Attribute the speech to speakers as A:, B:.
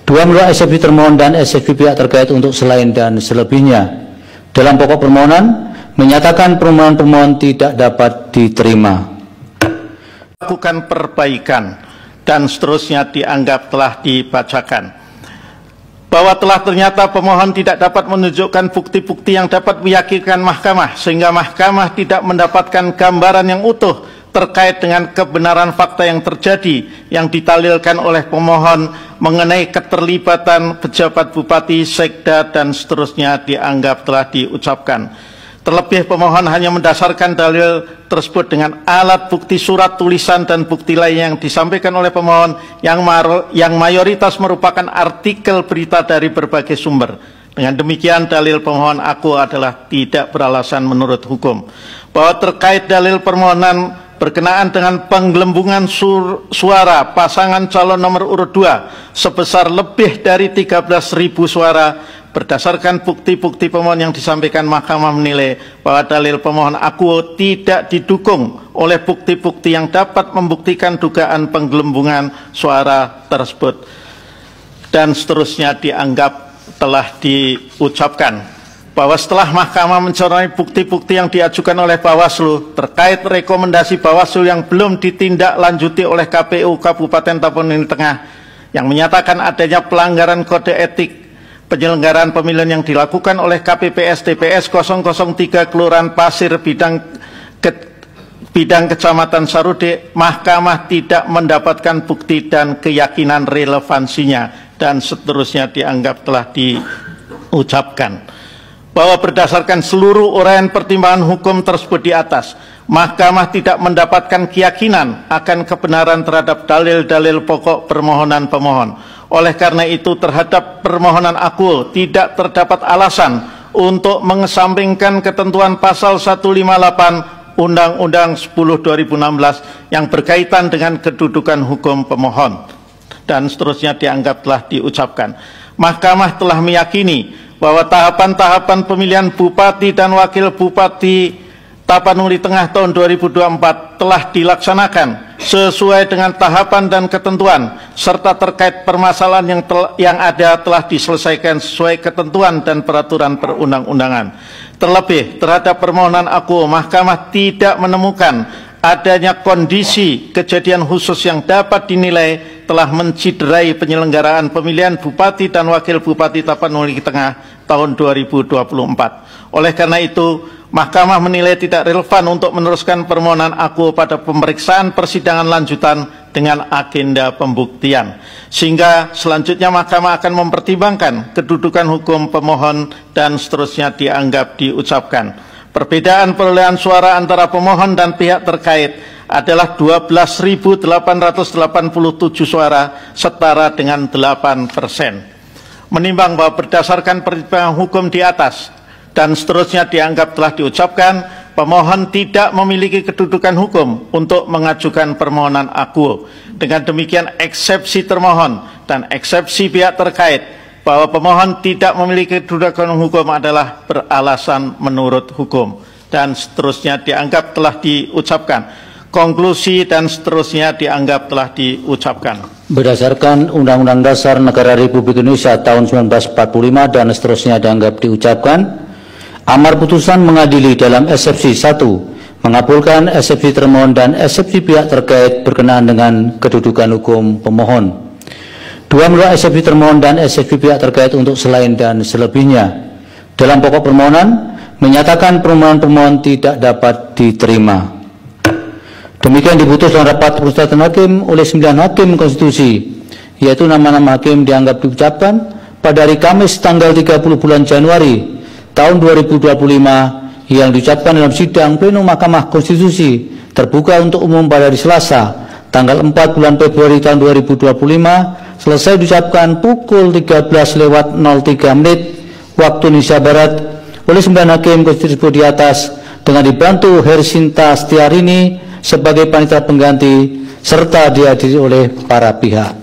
A: 2. Menolak eksepsi termohon dan eksepsi pihak terkait untuk selain dan selebihnya. Dalam pokok permohonan, menyatakan permohonan pemohon tidak dapat diterima.
B: Lakukan perbaikan dan seterusnya dianggap telah dibacakan. Bahwa telah ternyata pemohon tidak dapat menunjukkan bukti-bukti yang dapat meyakinkan mahkamah, sehingga mahkamah tidak mendapatkan gambaran yang utuh terkait dengan kebenaran fakta yang terjadi yang ditalilkan oleh pemohon mengenai keterlibatan pejabat bupati, sekda, dan seterusnya dianggap telah diucapkan. Terlebih pemohon hanya mendasarkan dalil tersebut dengan alat bukti surat tulisan dan bukti lain yang disampaikan oleh pemohon yang mayoritas merupakan artikel berita dari berbagai sumber. Dengan demikian dalil pemohon aku adalah tidak beralasan menurut hukum. Bahwa terkait dalil permohonan berkenaan dengan penggelembungan suara pasangan calon nomor urut 2 sebesar lebih dari 13.000 suara, berdasarkan bukti-bukti pemohon yang disampaikan, mahkamah menilai bahwa dalil pemohon aku tidak didukung oleh bukti-bukti yang dapat membuktikan dugaan penggelembungan suara tersebut, dan seterusnya dianggap telah diucapkan. Bahwa setelah mahkamah mencermati bukti-bukti yang diajukan oleh Bawaslu terkait rekomendasi Bawaslu yang belum ditindaklanjuti oleh KPU Kabupaten Tapanuli Tengah yang menyatakan adanya pelanggaran kode etik penyelenggaraan pemilihan yang dilakukan oleh KPPS TPS 003 Kelurahan Pasir Bidang Kecamatan Sarude, mahkamah tidak mendapatkan bukti dan keyakinan relevansinya, dan seterusnya dianggap telah diucapkan. Bahwa berdasarkan seluruh uraian pertimbangan hukum tersebut di atas, mahkamah tidak mendapatkan keyakinan akan kebenaran terhadap dalil-dalil pokok permohonan pemohon. Oleh karena itu, terhadap permohonan aku tidak terdapat alasan untuk mengesampingkan ketentuan pasal 158 Undang-Undang 10/2016 yang berkaitan dengan kedudukan hukum pemohon, dan seterusnya dianggap telah diucapkan. Mahkamah telah meyakini bahwa tahapan-tahapan pemilihan Bupati dan Wakil Bupati Tapanuli Tengah tahun 2024 telah dilaksanakan sesuai dengan tahapan dan ketentuan, serta terkait permasalahan yang ada telah diselesaikan sesuai ketentuan dan peraturan perundang-undangan. Terlebih terhadap permohonan aku, mahkamah tidak menemukan adanya kondisi kejadian khusus yang dapat dinilai telah menciderai penyelenggaraan pemilihan Bupati dan Wakil Bupati Tapanuli Tengah tahun 2024. Oleh karena itu, mahkamah menilai tidak relevan untuk meneruskan permohonan aku pada pemeriksaan persidangan lanjutan dengan agenda pembuktian. Sehingga selanjutnya mahkamah akan mempertimbangkan kedudukan hukum pemohon dan seterusnya dianggap diucapkan. Perbedaan perolehan suara antara pemohon dan pihak terkait adalah 12.887 suara, setara dengan 8%. Menimbang bahwa berdasarkan pertimbangan hukum di atas dan seterusnya dianggap telah diucapkan, pemohon tidak memiliki kedudukan hukum untuk mengajukan permohonan aku. Dengan demikian, eksepsi termohon dan eksepsi pihak terkait bahwa pemohon tidak memiliki kedudukan hukum adalah beralasan menurut hukum, dan seterusnya dianggap telah diucapkan. Konklusi dan seterusnya dianggap telah diucapkan.
A: Berdasarkan Undang-Undang Dasar Negara Republik Indonesia tahun 1945 dan seterusnya dianggap diucapkan. Amar putusan mengadili dalam eksepsi 1, mengabulkan eksepsi termohon dan eksepsi pihak terkait berkenaan dengan kedudukan hukum pemohon. 2. Menolak eksepsi termohon dan eksepsi pihak terkait untuk selain dan selebihnya. Dalam pokok permohonan, menyatakan permohonan pemohon tidak dapat diterima. Demikian diputus dalam rapat permusyawaratan hakim oleh 9 hakim konstitusi, yaitu nama-nama hakim dianggap diucapkan pada hari Kamis tanggal 30 bulan Januari tahun 2025 yang diucapkan dalam sidang plenum Mahkamah Konstitusi terbuka untuk umum pada hari Selasa tanggal 4 bulan Februari tahun 2025, selesai diucapkan pukul 13:03 waktu Indonesia Barat oleh 9 hakim konstitusi di atas dengan dibantu Hersinta Setiarini sebagai panitia pengganti serta dihadiri oleh para pihak.